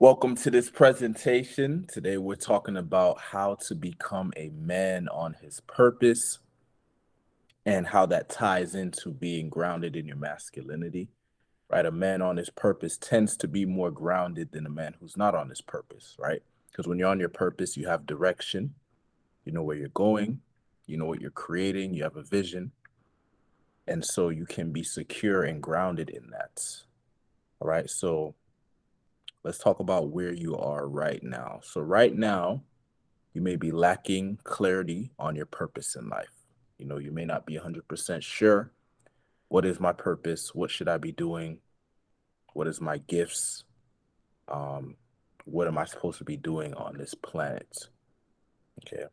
Welcome to this presentation. Today we're talking about how to become a man on his purpose and how that ties into being grounded in your masculinity, right? A man on his purpose tends to be more grounded than a man who's not on his purpose, right? Because when you're on your purpose, you have direction, you know where you're going, you know what you're creating, you have a vision, and so you can be secure and grounded in that. All right. So let's talk about where you are right now. So right now, you may be lacking clarity on your purpose in life. You know, you may not be 100% sure. What is my purpose? What should I be doing? What is my gifts? Um, what am I supposed to be doing on this planet? Okay.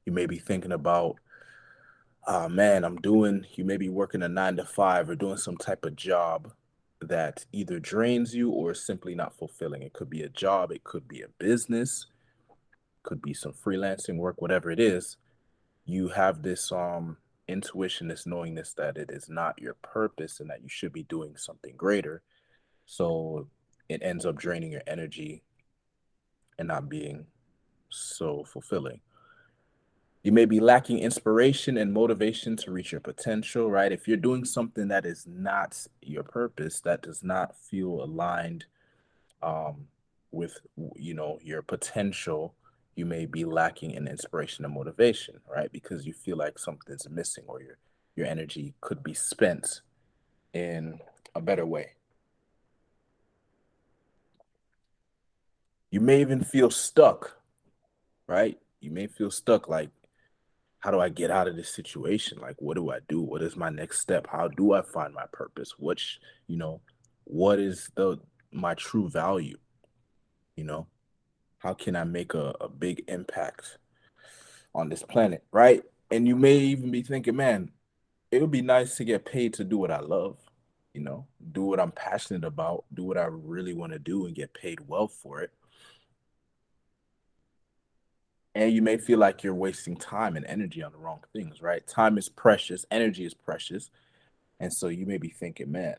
You may be thinking about, man, you may be working a 9 to 5 or doing some type of job that either drains you or is simply not fulfilling. It could be a job, it could be a business, could be some freelancing work, whatever it is. You have this intuition, this knowingness that it is not your purpose and that you should be doing something greater. So it ends up draining your energy and not being so fulfilling. You may be lacking inspiration and motivation to reach your potential, right? If you're doing something that is not your purpose, that does not feel aligned um, with your potential, you may be lacking in inspiration and motivation, right? Because you feel like something's missing or your energy could be spent in a better way. You may even feel stuck, right? You may feel stuck like, how do I get out of this situation? Like, what do I do? What is my next step? How do I find my purpose? You know, what is the my true value? You know, how can I make a big impact on this planet, right? And you may even be thinking, man, it would be nice to get paid to do what I love, do what I'm passionate about, do what I really want to do and get paid well for it. And you may feel like you're wasting time and energy on the wrong things, right? Time is precious, energy is precious. And so you may be thinking, man,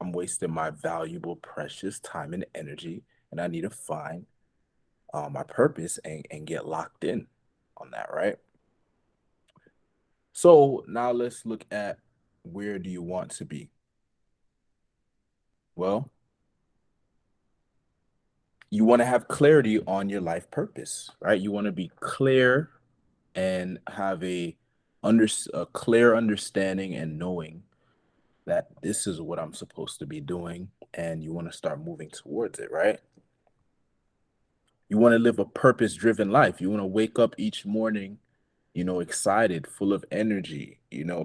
I'm wasting my valuable, precious time and energy, and I need to find my purpose and get locked in on that, right? So now let's look at, where do you want to be? Well, you want to have clarity on your life purpose, right? You want to be clear and have a clear understanding and knowing that this is what I'm supposed to be doing, and you want to start moving towards it, right? You want to live a purpose-driven life. You want to wake up each morning, excited, full of energy,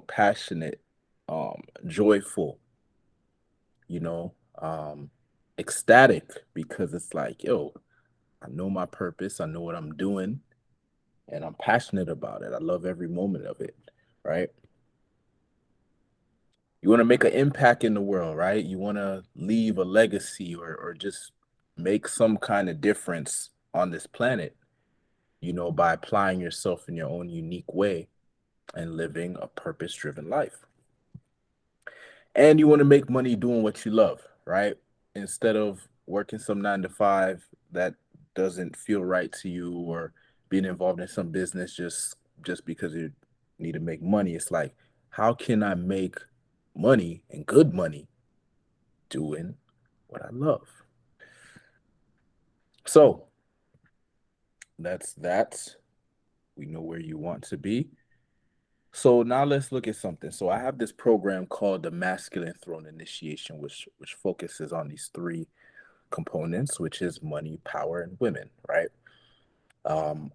passionate, joyful, you know, ecstatic, because it's like, yo, I know my purpose, I know what I'm doing, and I'm passionate about it. I love every moment of it, right? You want to make an impact in the world, right? You want to leave a legacy or just make some kind of difference on this planet, by applying yourself in your own unique way and living a purpose driven life. And you want to make money doing what you love, right? Instead of working some 9 to 5 that doesn't feel right to you, or being involved in some business just because you need to make money. It's like, how can I make money and good money doing what I love? So that's that. We know where you want to be. So now let's look at something. So I have this program called the Masculine Throne Initiation, which focuses on these three components, which is money, power, and women, right?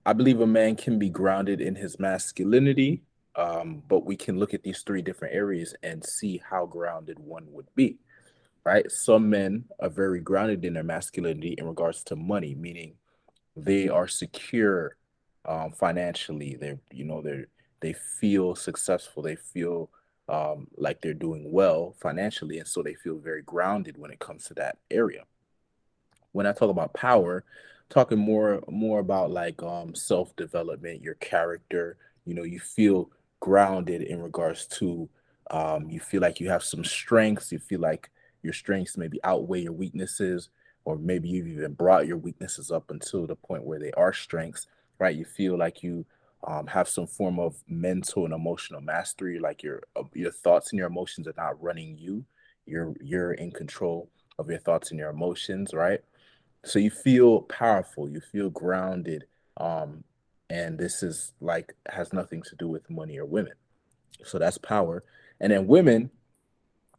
I believe a man can be grounded in his masculinity, but we can look at these three different areas and see how grounded one would be, right? Some men are very grounded in their masculinity in regards to money, meaning they are secure financially. They feel successful. They feel like they're doing well financially, and so they feel very grounded when it comes to that area. When I talk about power, talking more about like self development, your character. You feel grounded in regards to, you feel like you have some strengths. You feel like your strengths maybe outweigh your weaknesses, or maybe you've even brought your weaknesses up until the point where they are strengths, right? You feel like you have some form of mental and emotional mastery, like your thoughts and your emotions are not running you. You're in control of your thoughts and your emotions, right? So you feel powerful, you feel grounded, and this is like has nothing to do with money or women. So that's power. And then women,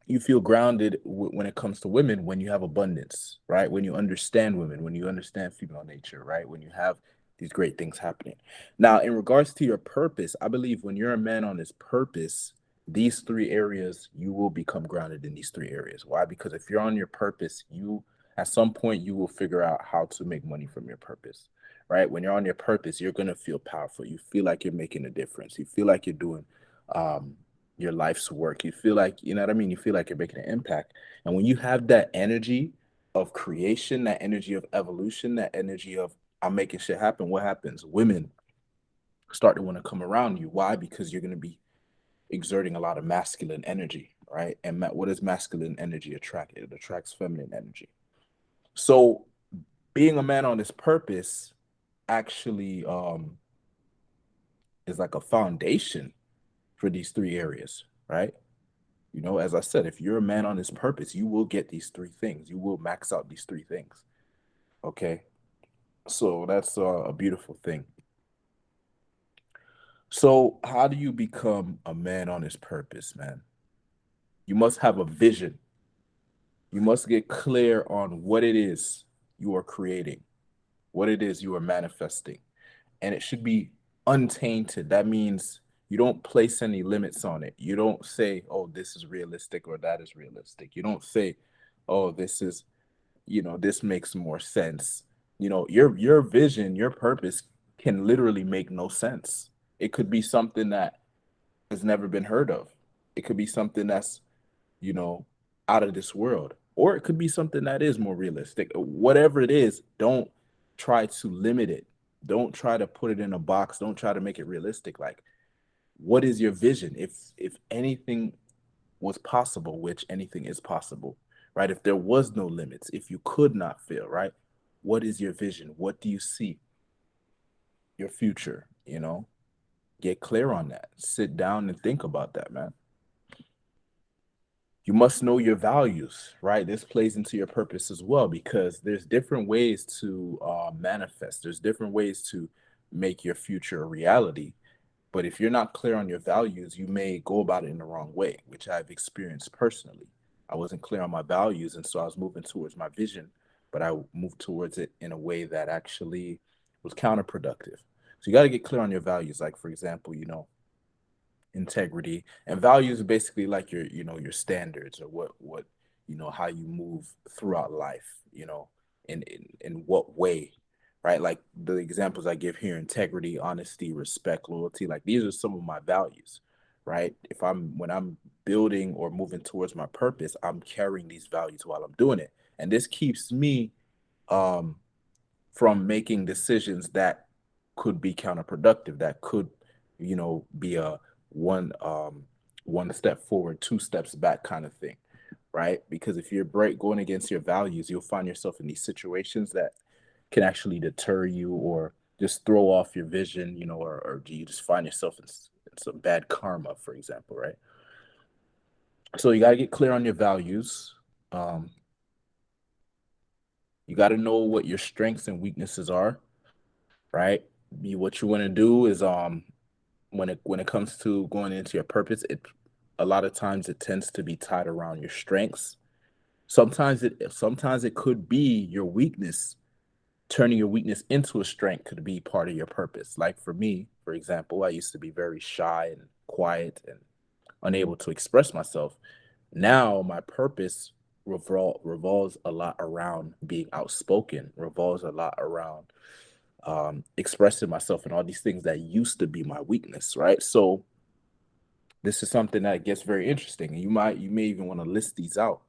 you feel grounded when it comes to women when you have abundance, right? When you understand women, when you understand female nature, right? When you have these great things happening. Now, in regards to your purpose, I believe when you're a man on his purpose, these three areas, you will become grounded in these three areas. Why? Because if you're on your purpose, you at some point you will figure out how to make money from your purpose, right? When you're on your purpose, you're going to feel powerful. You feel like you're making a difference. You feel like you're doing um, your life's work. You feel like, you know what I mean? You feel like you're making an impact. And when you have that energy of creation, that energy of evolution, that energy of I'm making shit happen, what happens? Women start to want to come around you. Why? Because you're going to be exerting a lot of masculine energy, right? And what does masculine energy attract? It attracts feminine energy. So being a man on this purpose actually is like a foundation for these three areas, right? You know, as I said, if you're a man on his purpose, you will get these three things. You will max out these three things. Okay. So that's a beautiful thing. So, how do you become a man on his purpose, man? You must have a vision. You must get clear on what it is you are creating, what it is you are manifesting. And it should be untainted. That means you don't place any limits on it. You don't say, oh, this is realistic or that is realistic. You don't say, oh, this is this makes more sense. Your vision, your purpose can literally make no sense. It could be something that has never been heard of. It could be something that's you know out of this world, or it could be something that is more realistic. Whatever it is, don't try to limit it. Don't try to put it in a box. Don't try to make it realistic. Like, what is your vision? If anything was possible, which anything is possible, right? If there was no limits, if you could not fail, right? What is your vision? What do you see? Your future, Get clear on that. Sit down and think about that, man. You must know your values, right? This plays into your purpose as well because there's different ways to manifest. There's different ways to make your future a reality. But if you're not clear on your values, you may go about it in the wrong way, which I've experienced personally. I wasn't clear on my values, and so I was moving towards my vision, but I moved towards it in a way that actually was counterproductive. So you got to get clear on your values. Like, for example, integrity and values are basically like your standards or what how you move throughout life, in what way, right? Like the examples I give here: integrity, honesty, respect, loyalty. Like, these are some of my values, right? If I'm when I'm building or moving towards my purpose, I'm carrying these values while I'm doing it, and this keeps me um from making decisions that could be counterproductive, that could, be a one step forward, two steps back kind of thing, right? Because if you're going against your values, you'll find yourself in these situations that can actually deter you or just throw off your vision, or do you just find yourself in some bad karma, for example, right? So you got to get clear on your values. Um, you got to know what your strengths and weaknesses are, right? What you want to do is when it comes to going into your purpose, it a lot of times it tends to be tied around your strengths. Sometimes it could be your weakness. Turning your weakness into a strength could be part of your purpose. Like for me, for example, I used to be very shy and quiet and unable to express myself. Now my purpose revolves a lot around being outspoken, revolves a lot around expressing myself and all these things that used to be my weakness, right? So this is something that gets very interesting, and you may even want to list these out.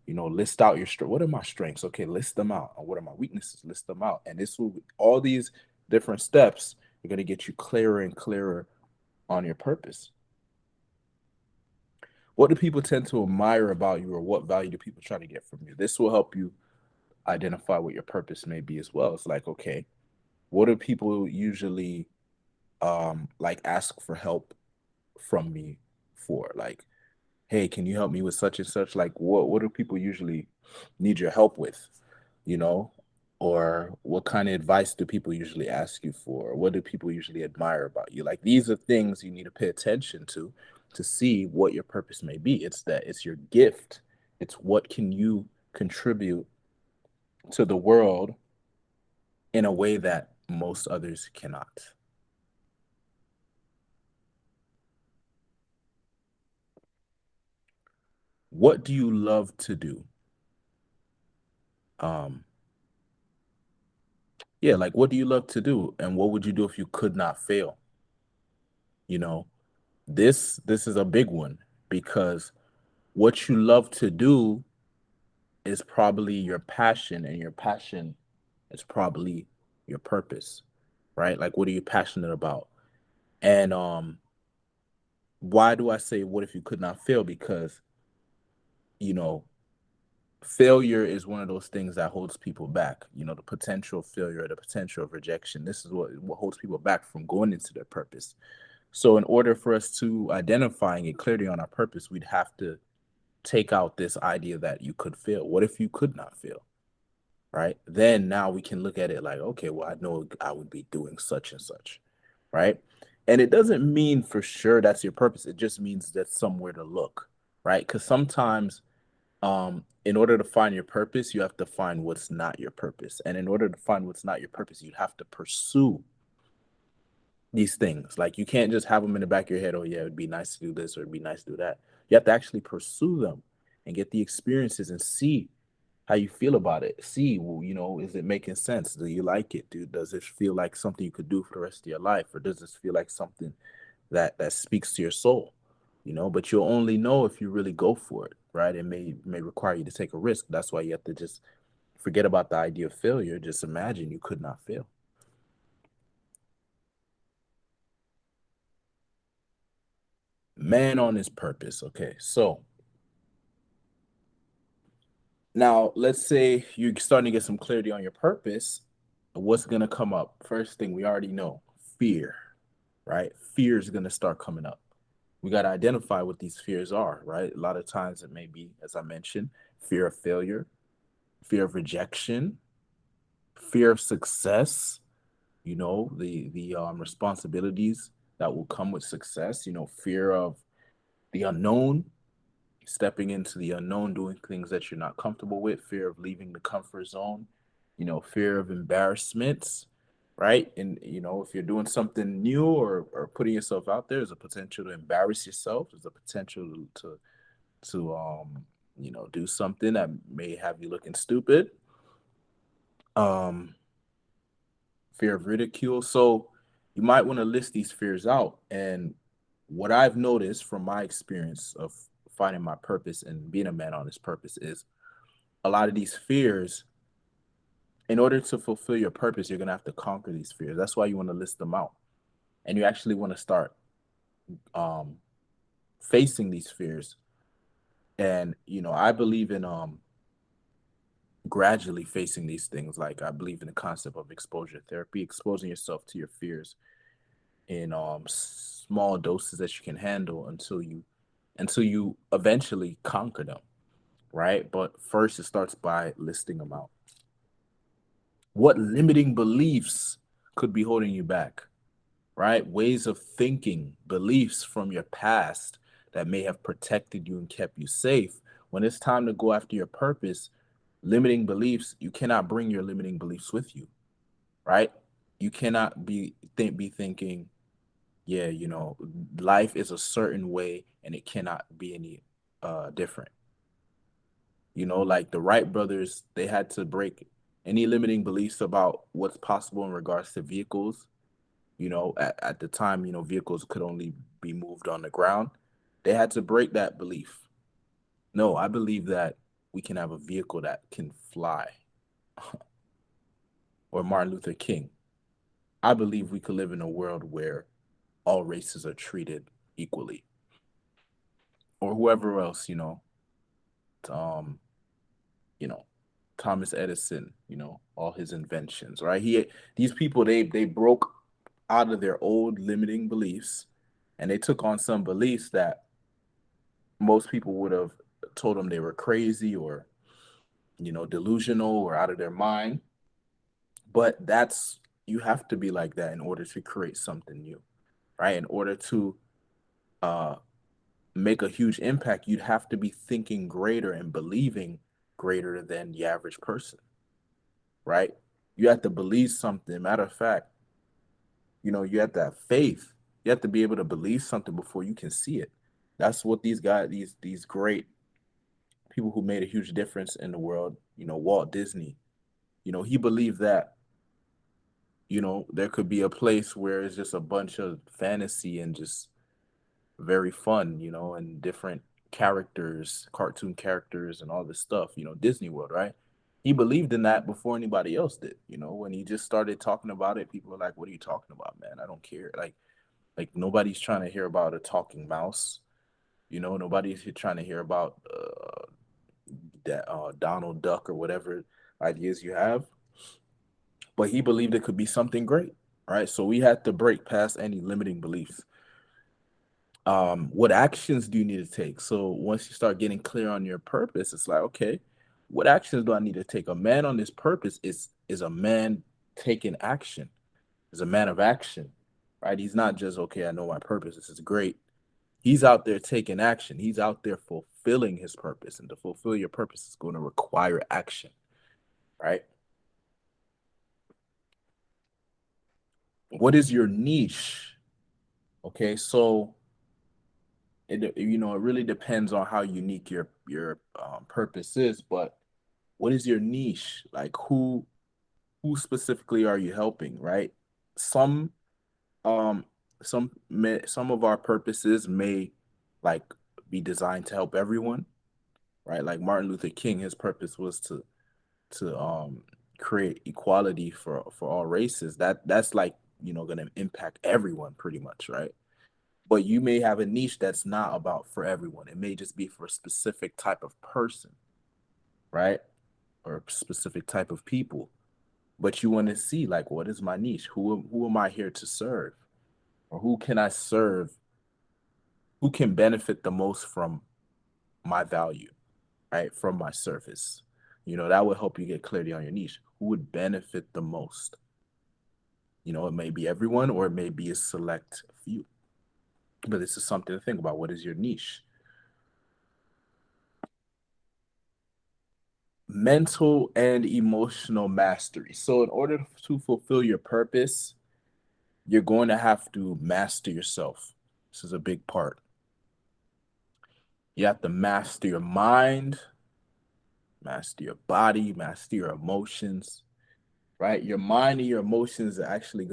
List out your strength. What are my strengths? Okay, list them out. And what are my weaknesses? List them out. And this will all these different steps are going to get you clearer and clearer on your purpose. What do people tend to admire about you, or what value do people try to get from you? This will help you identify what your purpose may be as well. It's like, okay, what do people usually like ask for help from me for? Like, hey, can you help me with such and such? Like, what do people usually need your help with? You know, or what kind of advice do people usually ask you for? What do people usually admire about you? Like, these are things you need to pay attention to see what your purpose may be. It's that it's your gift. It's what can you contribute to the world in a way that most others cannot. What do you love to do? Um, yeah, like what do you love to do? And what would you do if you could not fail? You know, this is a big one because what you love to do is probably your passion, and your passion is probably your purpose, right? Like what are you passionate about? And why do I say what if you could not fail? Because, you know, failure is one of those things that holds people back. You know, the potential of failure, the potential of rejection. This is what holds people back from going into their purpose. So in order for us to identifying it clearly on our purpose, we'd have to take out this idea that you could fail. What if you could not fail? Right? Then now we can look at it like, okay, well, I know I would be doing such and such, right? And it doesn't mean for sure that's your purpose. It just means that's somewhere to look, right? Because sometimes in order to find your purpose, you have to find what's not your purpose. And in order to find what's not your purpose, you have to pursue these things. Like you can't just have them in the back of your head, oh yeah, it'd be nice to do this or it'd be nice to do that. You have to actually pursue them and get the experiences and see how you feel about it. See, well, you know, is it making sense? Do you like it? Does it feel like something you could do for the rest of your life? Or does this feel like something that speaks to your soul? You know, but you'll only know if you really go for it, right? It may require you to take a risk. That's why you have to just forget about the idea of failure. Just imagine you could not fail. Man on his purpose. Okay, so now let's say you're starting to get some clarity on your purpose. What's gonna come up? First thing we already know, fear, right? Fear is gonna start coming up. We got to identify what these fears are, right? A lot of times it may be, as I mentioned, fear of failure, fear of rejection, fear of success, you know, the responsibilities that will come with success, you know, fear of the unknown, stepping into the unknown, doing things that you're not comfortable with, fear of leaving the comfort zone, you know, fear of embarrassments, right? And you know, if you're doing something new or putting yourself out there, there's a potential to embarrass yourself. There's a potential to you know, do something that may have you looking stupid. Um, fear of ridicule. So you might want to list these fears out. And what I've noticed from my experience of finding my purpose and being a man on this purpose is a lot of these fears, in order to fulfill your purpose, you're gonna have to conquer these fears. That's why you want to list them out. And you actually want to start um facing these fears. And you know, I believe in gradually facing these things. Like I believe in the concept of exposure therapy, exposing yourself to your fears in small doses that you can handle until you eventually conquer them, right? But first it starts by listing them out. What limiting beliefs could be holding you back, right? Ways of thinking, beliefs from your past that may have protected you and kept you safe. When it's time to go after your purpose, limiting beliefs, you cannot bring your limiting beliefs with you, right? You cannot be thinking, yeah, you know, life is a certain way and it cannot be any different. You know, like the Wright brothers, they had to break any limiting beliefs about what's possible in regards to vehicles. You know, at the time, you know, vehicles could only be moved on the ground. They had to break that belief. No, I believe that we can have a vehicle that can fly. Or Martin Luther King. I believe we could live in a world where all races are treated equally. Or whoever else, um, you know, Thomas Edison, all his inventions, right? These people, they broke out of their old limiting beliefs, and they took on some beliefs that most people would have told them they were crazy or, delusional or out of their mind. But you have to be like that in order to create something new, right? In order to uh make a huge impact, you'd have to be thinking greater and believing greater than the average person, right? You have to believe something. Matter of fact, you have to have faith. You have to be able to believe something before you can see it. That's what these guys, these great people who made a huge difference in the world, Walt Disney, he believed that, there could be a place where it's just a bunch of fantasy and just very fun, and different characters, cartoon characters, and all this stuff, Disney World, right? He believed in that before anybody else did. When he just started talking about it, people were like, "What are you talking about, man? I don't care." Like nobody's trying to hear about a talking mouse. Nobody's trying to hear about that Donald Duck or whatever ideas you have. But he believed it could be something great, right? So we had to break past any limiting beliefs. What actions do you need to take? So once you start getting clear on your purpose, it's like, okay, what actions do I need to take? A man on this purpose is a man taking action, is a man of action, right? He's not just, okay, I know my purpose, this is great. He's out there taking action. He's out there fulfilling his purpose. And to fulfill your purpose is going to require action, right? What is your niche? Okay, so it really depends on how unique your purpose is, but what is your niche? Like who specifically are you helping, right? Some um some of our purposes may like be designed to help everyone, right? Like Martin Luther King, his purpose was to create equality for all races. That's like, going to impact everyone pretty much, right? But you may have a niche that's not about for everyone. It may just be for a specific type of person, right? Or a specific type of people. But you want to see, like, what is my niche? Who am I here to serve? Or who can I serve? Who can benefit the most from my value, right? From my service. That would help you get clarity on your niche. Who would benefit the most? It may be everyone or it may be a select few. But this is something to think about. What is your niche? Mental and emotional mastery. So, in order to fulfill your purpose, you're going to have to master yourself. This is a big part. You have to master your mind, master your body, master your emotions, right? Your mind and your emotions are actually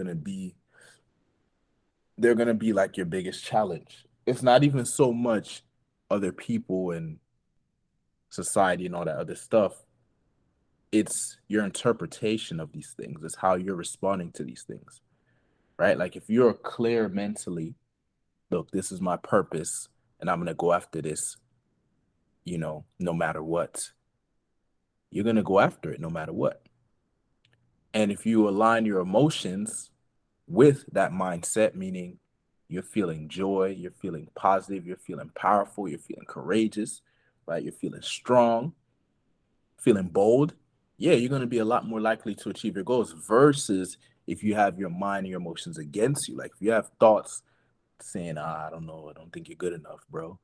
they're going to be like your biggest challenge. It's not even so much other people and society and all that other stuff. It's your interpretation of these things. It's how you're responding to these things, right? Like if you're clear mentally, look, this is my purpose and I'm going to go after this, no matter what. You're going to go after it no matter what. And if you align your emotions with that mindset, meaning you're feeling joy, you're feeling positive, you're feeling powerful, you're feeling courageous, right? You're feeling strong, feeling bold, yeah, you're going to be a lot more likely to achieve your goals versus if you have your mind and your emotions against you. Like if you have thoughts saying, I don't know, I don't think you're good enough, bro.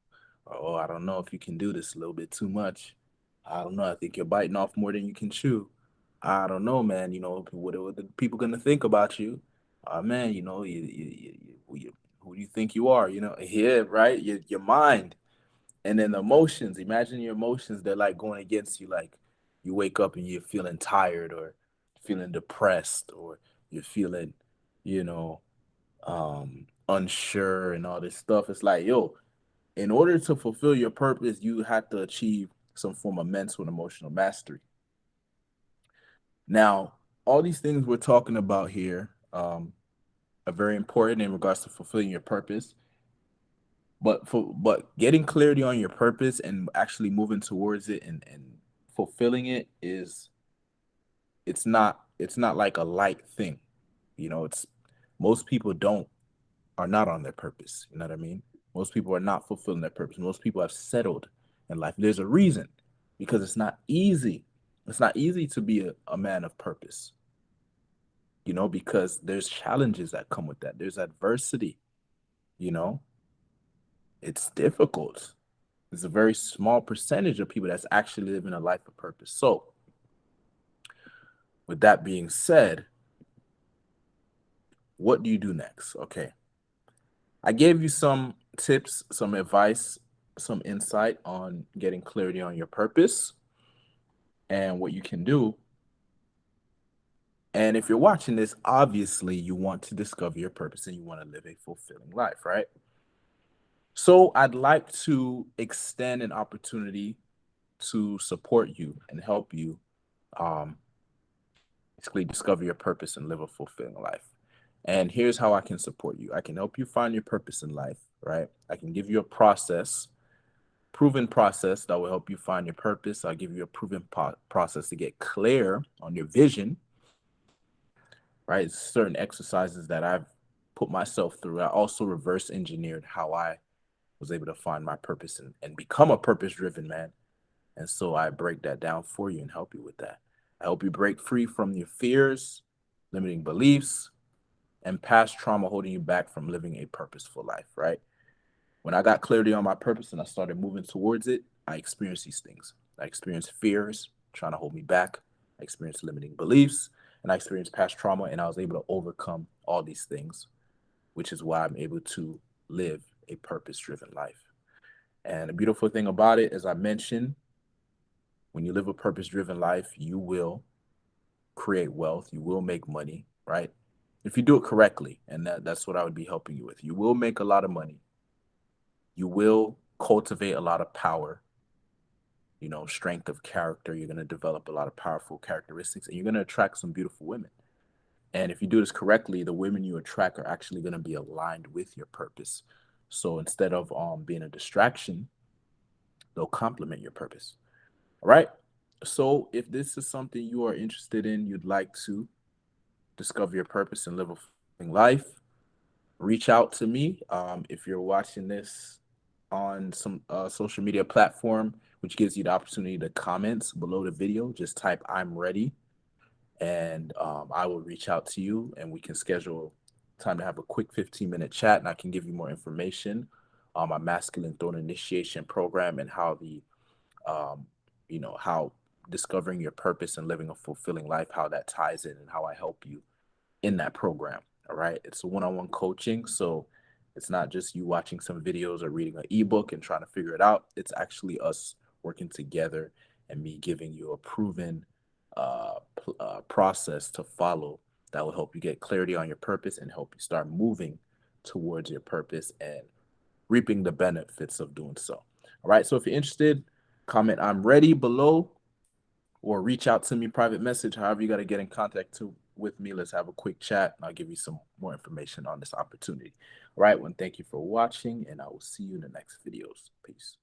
Or, oh, I don't know if you can do this a little bit too much. I don't know. I think you're biting off more than you can chew. I don't know, man. What are the people going to think about you? Man, who do you think you are? Yeah, right? Your mind. And then the emotions, imagine your emotions, they're like going against you. Like you wake up and you're feeling tired or feeling depressed or you're feeling, you know, unsure and all this stuff. It's like, yo, in order to fulfill your purpose, you have to achieve some form of mental and emotional mastery. Now, all these things we're talking about here are very important in regards to fulfilling your purpose. But getting clarity on your purpose and actually moving towards it and fulfilling it is it's not like a light thing. It's most people don't are not on their purpose. You know what I mean? Most people are not fulfilling their purpose. Most people have settled in life. There's a reason, because it's not easy. It's not easy to be a man of purpose, because there's challenges that come with that. There's adversity, you know, it's difficult. There's a very small percentage of people that's actually living a life of purpose. So, with that being said, what do you do next? Okay. I gave you some tips, some advice, some insight on getting clarity on your purpose and what you can do. And if you're watching this, obviously you want to discover your purpose and you want to live a fulfilling life, right? So I'd like to extend an opportunity to support you and help you um, basically discover your purpose and live a fulfilling life. And here's how I can support you. I can help you find your purpose in life, right? I can give you a proven process that will help you find your purpose. I'll give you a proven process to get clear on your vision, right? It's certain exercises that I've put myself through. I also reverse engineered how I was able to find my purpose and become a purpose driven man. And so I break that down for you and help you with that. I help you break free from your fears, limiting beliefs, and past trauma holding you back from living a purposeful life, right? When I got clarity on my purpose and I started moving towards it, I experienced these things. I experienced fears trying to hold me back. I experienced limiting beliefs and I experienced past trauma, and I was able to overcome all these things, which is why I'm able to live a purpose driven life. And the beautiful thing about it, as I mentioned, when you live a purpose driven life, you will create wealth, you will make money, right? If you do it correctly, and that's what I would be helping you with. You will make a lot of money. You will cultivate a lot of power, strength of character. You're going to develop a lot of powerful characteristics and you're going to attract some beautiful women. And if you do this correctly, the women you attract are actually going to be aligned with your purpose. So instead of being a distraction, they'll complement your purpose. All right. So if this is something you are interested in, you'd like to discover your purpose and live a fulfilling life, reach out to me. If you're watching this on some social media platform, which gives you the opportunity to comment below the video, just type "I'm ready," and I will reach out to you, and we can schedule time to have a quick 15-minute chat, and I can give you more information on my masculine throne initiation program and how um, how discovering your purpose and living a fulfilling life, how that ties in, and how I help you in that program. All right. It's a one-on-one coaching. So it's not just you watching some videos or reading an ebook and trying to figure it out. It's actually us working together and me giving you a proven process to follow that will help you get clarity on your purpose and help you start moving towards your purpose and reaping the benefits of doing so. All right. So if you're interested, comment "I'm ready" below or reach out to me, private message, however you got to get in contact with me. Let's have a quick chat and I'll give you some more information on this opportunity. All right, well, thank you for watching and I will see you in the next videos. Peace.